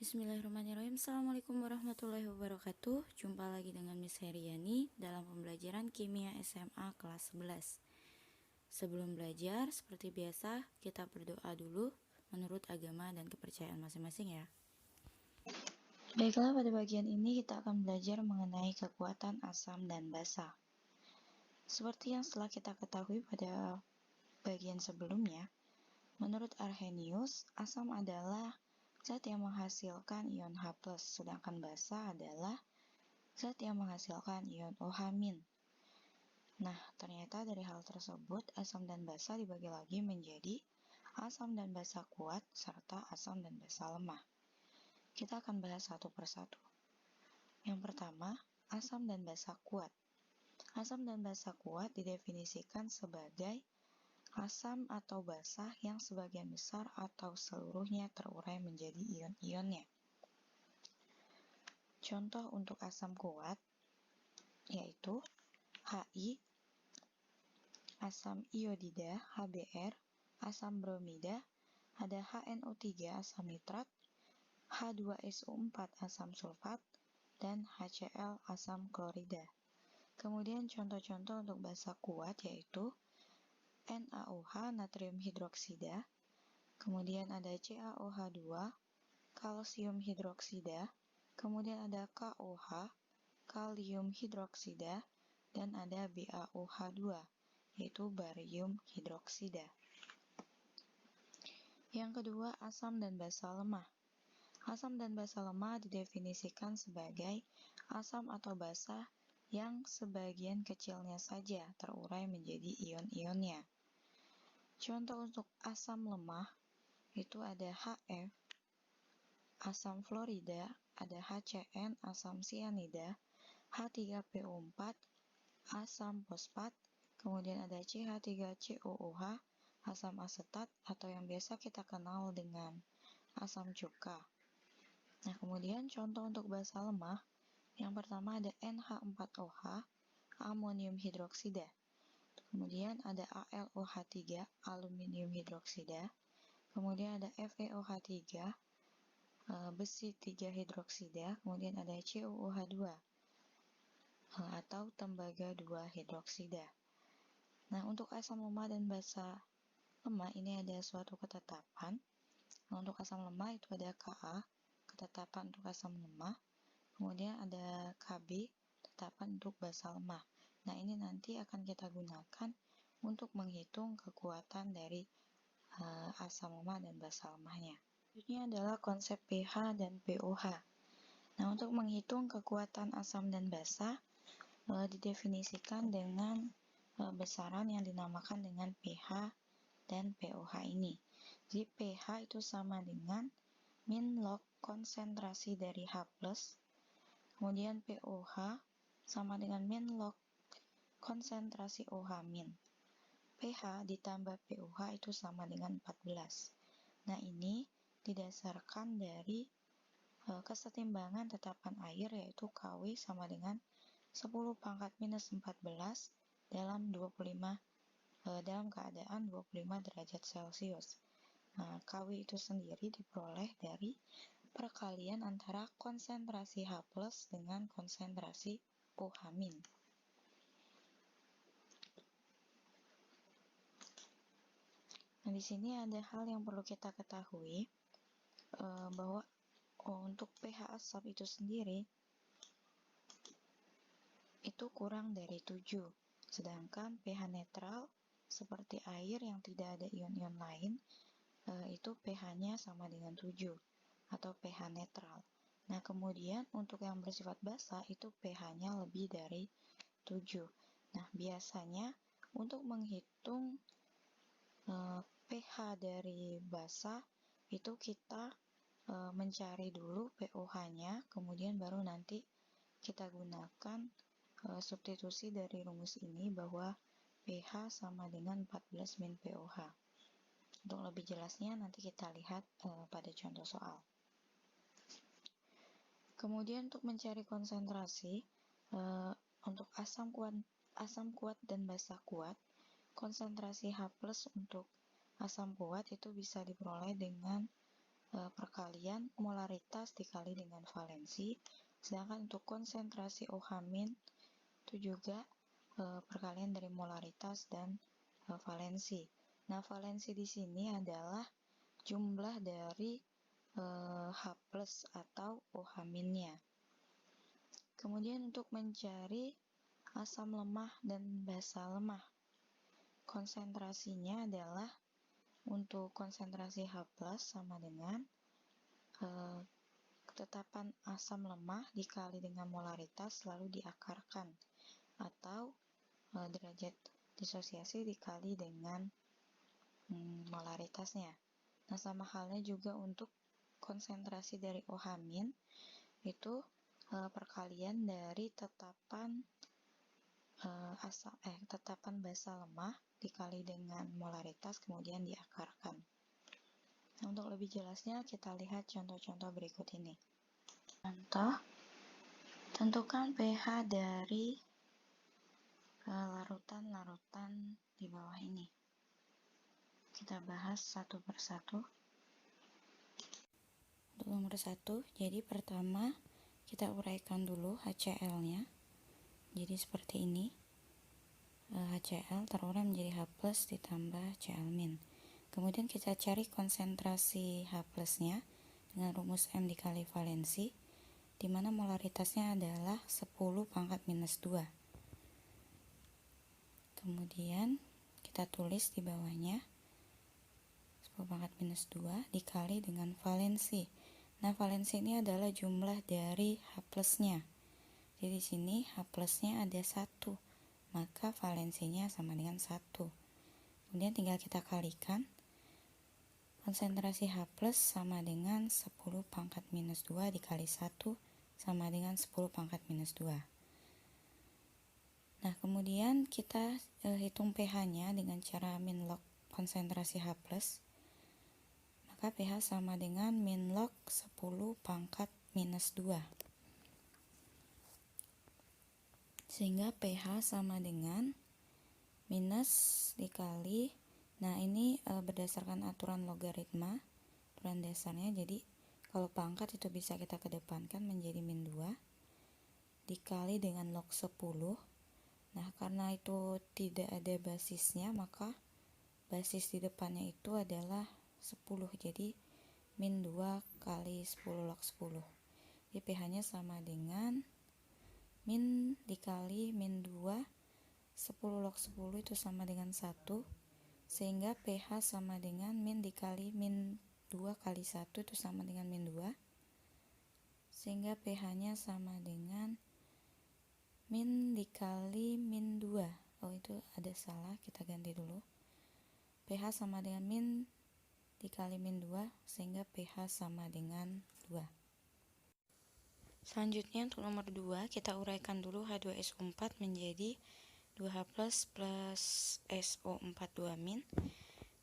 Bismillahirrahmanirrahim. Assalamualaikum warahmatullahi wabarakatuh. Jumpa lagi dengan Miss Heriani dalam pembelajaran Kimia SMA kelas 11. Sebelum belajar, seperti biasa, kita berdoa dulu menurut agama dan kepercayaan masing-masing ya. Baiklah, pada bagian ini kita akan belajar mengenai kekuatan asam dan basa. Seperti yang setelah kita ketahui pada bagian sebelumnya, menurut Arrhenius, asam adalah zat yang menghasilkan ion H+, sedangkan basa adalah zat yang menghasilkan ion OH-. Nah, ternyata dari hal tersebut, asam dan basa dibagi lagi menjadi asam dan basa kuat serta asam dan basa lemah. Kita akan bahas satu persatu. Yang pertama, asam dan basa kuat. Asam dan basa kuat didefinisikan sebagai asam atau basa yang sebagian besar atau seluruhnya terurai menjadi ion-ionnya. Contoh untuk asam kuat yaitu Hi, asam iodida HBr, asam bromida, ada HNO3 asam nitrat, H2SO4 asam sulfat, dan HCl asam klorida. Kemudian contoh-contoh untuk basa kuat yaitu NaOH natrium hidroksida, kemudian ada CaOH2 kalsium hidroksida, kemudian ada KOH kalium hidroksida, dan ada BaOH2 yaitu barium hidroksida. Yang kedua, asam dan basa lemah. Asam dan basa lemah didefinisikan sebagai asam atau basa yang sebagian kecilnya saja terurai menjadi ion-ionnya. Contoh untuk asam lemah itu ada HF, asam fluorida, ada HCN, asam sianida, H3PO4, asam fosfat, kemudian ada CH3COOH, asam asetat atau yang biasa kita kenal dengan asam cuka. Nah, kemudian contoh untuk basa lemah, yang pertama ada NH4OH, amonium hidroksida. Kemudian ada AlOH3, aluminium hidroksida. Kemudian ada FeOH3, besi 3 hidroksida. Kemudian ada COOH2 atau tembaga 2 hidroksida. Nah, untuk asam lemah dan basa lemah ini ada suatu ketetapan. Nah, untuk asam lemah itu ada Ka, ketetapan untuk asam lemah. Kemudian ada Kb, ketetapan untuk basa lemah. Nah, ini nanti akan kita gunakan untuk menghitung kekuatan dari asam lemah dan basa lemahnya. Selanjutnya adalah konsep pH dan pOH. Nah, untuk menghitung kekuatan asam dan basa didefinisikan dengan besaran yang dinamakan dengan pH dan pOH ini. Jadi pH itu sama dengan min log konsentrasi dari H+, kemudian pOH sama dengan min log konsentrasi OH-. pH ditambah pOH itu sama dengan 14. Nah, ini didasarkan dari kesetimbangan tetapan air yaitu Kw sama dengan 10 pangkat minus 14 dalam 25 dalam keadaan 25 derajat Celcius. Nah, Kw itu sendiri diperoleh dari perkalian antara konsentrasi H+ dengan konsentrasi OH-. Nah, di sini ada hal yang perlu kita ketahui bahwa untuk pH asap itu sendiri itu kurang dari 7. Sedangkan pH netral seperti air yang tidak ada ion-ion lain itu pH-nya sama dengan 7 atau pH netral. Nah, kemudian untuk yang bersifat basa itu pH-nya lebih dari 7. Nah, biasanya untuk menghitung pH dari basa itu kita mencari dulu pOH-nya, kemudian baru nanti kita gunakan substitusi dari rumus ini bahwa pH sama dengan 14 min pOH. Untuk lebih jelasnya nanti kita lihat pada contoh soal. Kemudian untuk mencari konsentrasi untuk asam kuat dan basa kuat, konsentrasi H+ untuk asam kuat itu bisa diperoleh dengan perkalian molaritas dikali dengan valensi, sedangkan untuk konsentrasi OH- itu juga perkalian dari molaritas dan valensi. Nah, valensi di sini adalah jumlah dari H+ atau OH-nya. Kemudian untuk mencari asam lemah dan basa lemah, konsentrasinya adalah untuk konsentrasi H+ sama dengan ketetapan asam lemah dikali dengan molaritas lalu diakarkan, atau derajat disosiasi dikali dengan molaritasnya. Nah, sama halnya juga untuk konsentrasi dari OH- itu perkalian dari tetapan tetapan basa lemah dikali dengan molaritas kemudian diakarkan. Nah, untuk lebih jelasnya kita lihat contoh-contoh berikut ini. Contoh, tentukan pH dari larutan-larutan di bawah ini. Kita bahas satu persatu. Untuk nomor 1, jadi pertama kita uraikan dulu HCl-nya. Jadi seperti ini. HCl terurai menjadi H+ ditambah Cl-. Kemudian kita cari konsentrasi H+-nya dengan rumus M dikali valensi, di mana molaritasnya adalah 10 pangkat minus 2. Kemudian kita tulis di bawahnya 10 pangkat minus 2 dikali dengan valensi. Nah, valensi ini adalah jumlah dari H+-nya. Jadi di sini H+-nya ada 1, maka valensinya sama dengan 1. Kemudian tinggal kita kalikan. Konsentrasi H+ sama dengan 10 pangkat minus 2 dikali 1 sama dengan 10 pangkat minus 2. Nah, kemudian kita hitung pH-nya dengan cara min log konsentrasi H+. Maka pH sama dengan min log 10 pangkat minus 2. Sehingga pH sama dengan minus dikali, nah ini berdasarkan aturan logaritma, aturan dasarnya, jadi kalau pangkat itu bisa kita kedepankan menjadi min 2 dikali dengan log 10. Nah, karena itu tidak ada basisnya, maka basis di depannya itu adalah 10, jadi min 2 kali 10 log 10. Jadi pH-nya sama dengan min dikali min 2, 10 log 10 itu sama dengan 1, sehingga pH sama dengan min dikali min 2 kali 1 itu sama dengan min 2, sehingga pH-nya sama dengan min dikali min 2. Oh, itu ada salah, kita ganti dulu. pH sama dengan min dikali min 2, sehingga pH sama dengan 2. Selanjutnya untuk nomor 2, kita uraikan dulu H2SO4 menjadi 2H+ plus SO4 2-.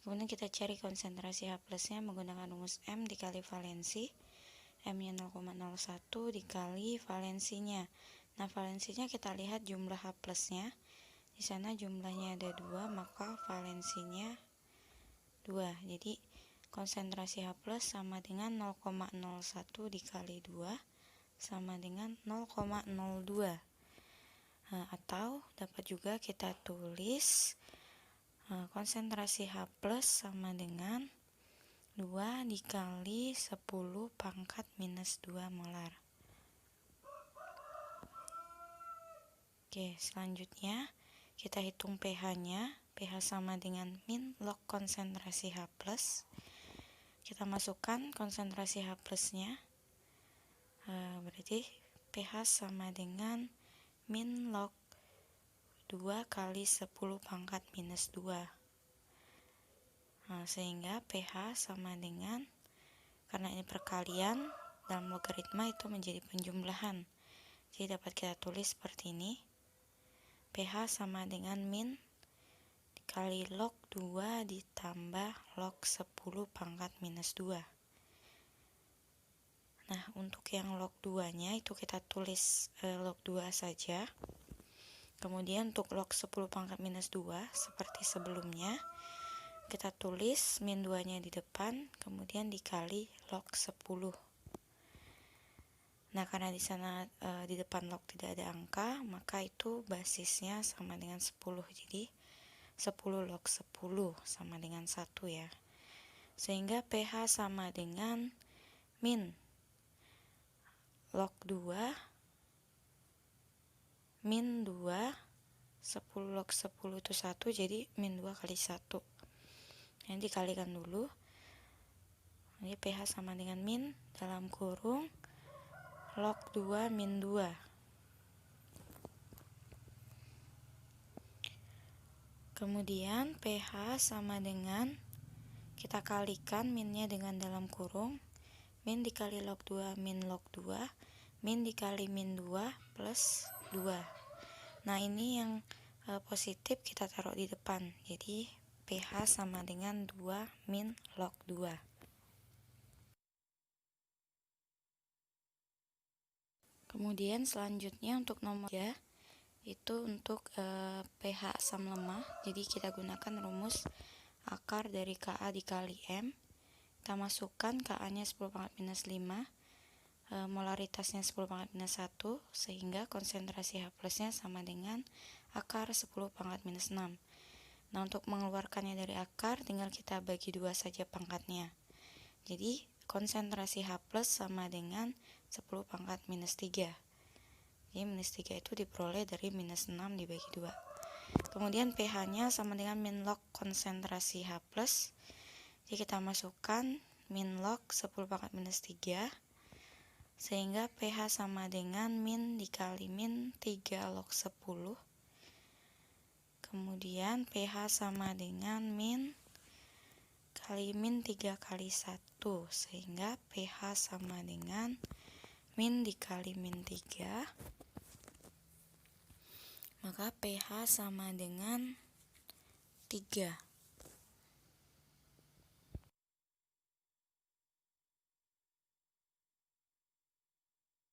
Kemudian kita cari konsentrasi H+-nya menggunakan rumus M dikali valensi. M-nya 0,01 dikali valensinya. Nah, valensinya kita lihat jumlah H+-nya. Di sana jumlahnya ada 2, maka valensinya 2. Jadi konsentrasi H+ sama dengan 0,01 dikali 2 sama dengan 0,02. Nah, atau dapat juga kita tulis konsentrasi H+ sama dengan 2 dikali 10 pangkat minus 2 molar. Oke, selanjutnya kita hitung pH-nya. pH sama dengan min log konsentrasi H+. Kita masukkan konsentrasi H+-nya. Berarti pH sama dengan min log 2 kali 10 pangkat minus 2. Nah, sehingga pH sama dengan, karena ini perkalian, dalam logaritma itu menjadi penjumlahan. Jadi dapat kita tulis seperti ini. pH sama dengan min dikali log 2 ditambah log 10 pangkat minus 2. Nah, untuk yang log 2-nya itu kita tulis log 2 saja. Kemudian untuk log 10 pangkat minus 2 seperti sebelumnya, kita tulis min 2-nya di depan, kemudian dikali log 10. Nah, karena di sana di depan log tidak ada angka, maka itu basisnya sama dengan 10. Jadi 10 log 10 sama dengan 1 ya. Sehingga pH sama dengan min log 2 min 2, 10 log 10 itu 1, jadi min 2 kali 1. Ini dikalikan dulu. Jadi pH sama dengan min dalam kurung log 2 min 2. Kemudian pH sama dengan, kita kalikan minnya dengan dalam kurung, min dikali log 2 min log 2, min dikali min 2 plus 2. Nah, ini yang positif kita taruh di depan. Jadi pH sama dengan 2 min log 2. Kemudian selanjutnya untuk nomor 3 itu untuk pH asam lemah. Jadi kita gunakan rumus akar dari Ka dikali M. Kita masukkan Ka-nya 10⁻⁻5, molaritasnya 10⁻⁻1, sehingga konsentrasi H plusnya sama dengan akar 10⁻⁻6. Nah, untuk mengeluarkannya dari akar tinggal kita bagi 2 saja pangkatnya. Jadi konsentrasi H plus sama dengan 10⁻⁻3. Jadi minus 3 itu diperoleh dari minus 6 dibagi 2. Kemudian pH-nya sama dengan min log konsentrasi H plus. Jadi kita masukkan min log 10⁻⁻3, sehingga pH sama dengan min dikali min 3 log 10. Kemudian pH sama dengan min kali min 3 kali 1, sehingga pH sama dengan min dikali min 3. Maka pH sama dengan 3.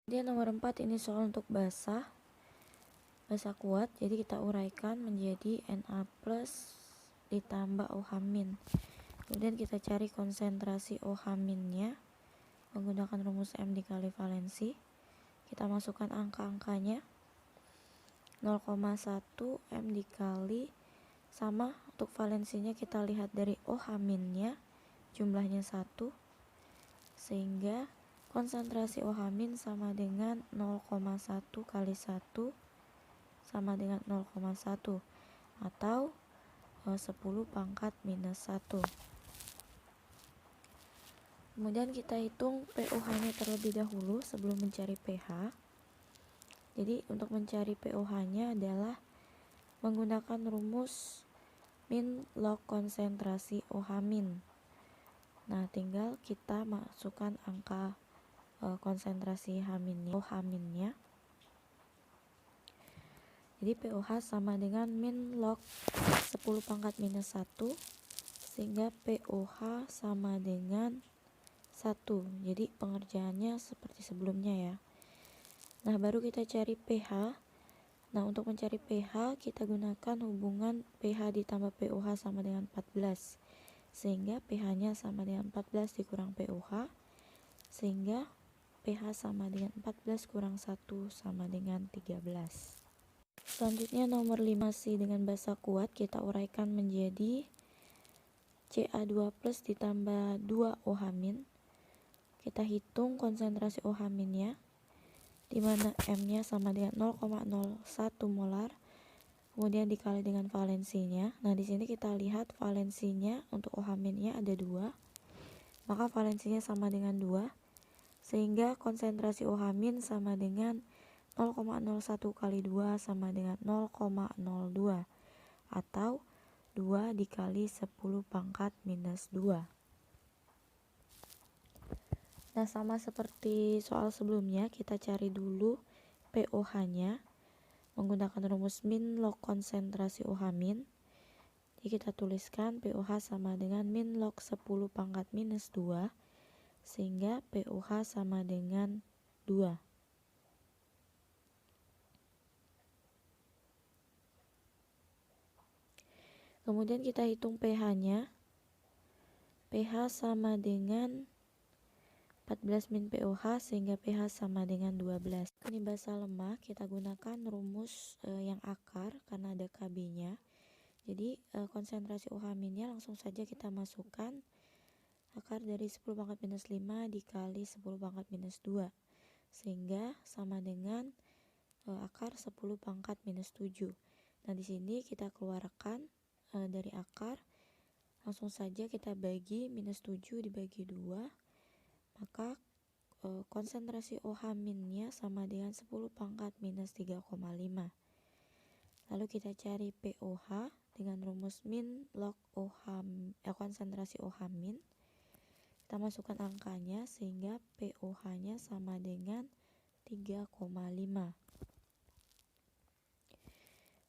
Kemudian nomor 4 ini soal untuk basa kuat. Jadi kita uraikan menjadi Na plus ditambah OH min. Kemudian kita cari konsentrasi OH minnya menggunakan rumus M dikali valensi. Kita masukkan angka-angkanya. 0,1 M dikali, sama untuk valensinya kita lihat dari OH minnya jumlahnya 1, sehingga konsentrasi OH min sama dengan 0,1 kali 1 sama dengan 0,1 atau 10⁻⁻1. Kemudian kita hitung pOH-nya terlebih dahulu sebelum mencari pH. Jadi untuk mencari pOH-nya adalah menggunakan rumus min log konsentrasi OH min. Nah, tinggal kita masukkan angka konsentrasi OH minnya. Jadi pOH sama dengan min log 10⁻⁻1, sehingga pOH sama dengan 1. Jadi pengerjaannya seperti sebelumnya ya. Nah, baru kita cari pH. Nah, untuk mencari pH kita gunakan hubungan pH ditambah pOH sama dengan 14, sehingga pH-nya sama dengan 14 dikurang pOH, sehingga pH sama dengan 14 kurang 1 sama dengan 13. Selanjutnya nomor 5 masih dengan basa kuat, kita uraikan menjadi Ca2 plus ditambah 2 OH min. Kita hitung konsentrasi OH minnya, di mana M-nya sama dengan 0,01 molar, kemudian dikali dengan valensinya. Nah, di sini kita lihat valensinya untuk OH minnya ada 2, maka valensinya sama dengan 2, sehingga konsentrasi OH min sama dengan 0,01 kali 2 sama dengan 0,02 atau 2 dikali 10⁻⁻2. Nah, sama seperti soal sebelumnya, kita cari dulu pOH-nya menggunakan rumus min log konsentrasi OH min. Jadi kita tuliskan pOH sama dengan min log 10⁻⁻2, sehingga pOH sama dengan 2. Kemudian kita hitung pH-nya. pH sama dengan 14 min pOH sehingga pH sama dengan 12. Ini basa lemah, kita gunakan rumus yang akar karena ada KB-nya. Jadi konsentrasi OH-nya langsung saja kita masukkan akar dari 10 pangkat minus 5 dikali 10 pangkat minus 2 sehingga sama dengan akar 10 pangkat minus 7. Nah, di sini kita keluarkan dari akar, langsung saja kita bagi minus 7 dibagi 2, maka konsentrasi OH-nya sama dengan 10 pangkat minus 3,5. Lalu kita cari pOH dengan rumus min log OH, konsentrasi OH-. Kita masukkan angkanya sehingga pOH-nya sama dengan 3,5.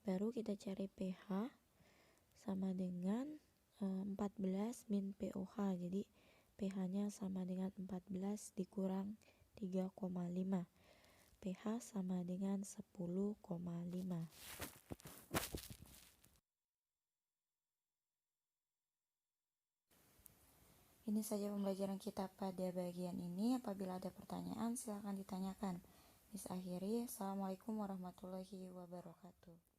Baru kita cari pH sama dengan 14 min pOH. Jadi pH-nya sama dengan 14 dikurang 3,5. pH sama dengan 10,5. Ini saja pembelajaran kita pada bagian ini. Apabila ada pertanyaan, silakan ditanyakan. Miss akhiri. Assalamualaikum warahmatullahi wabarakatuh.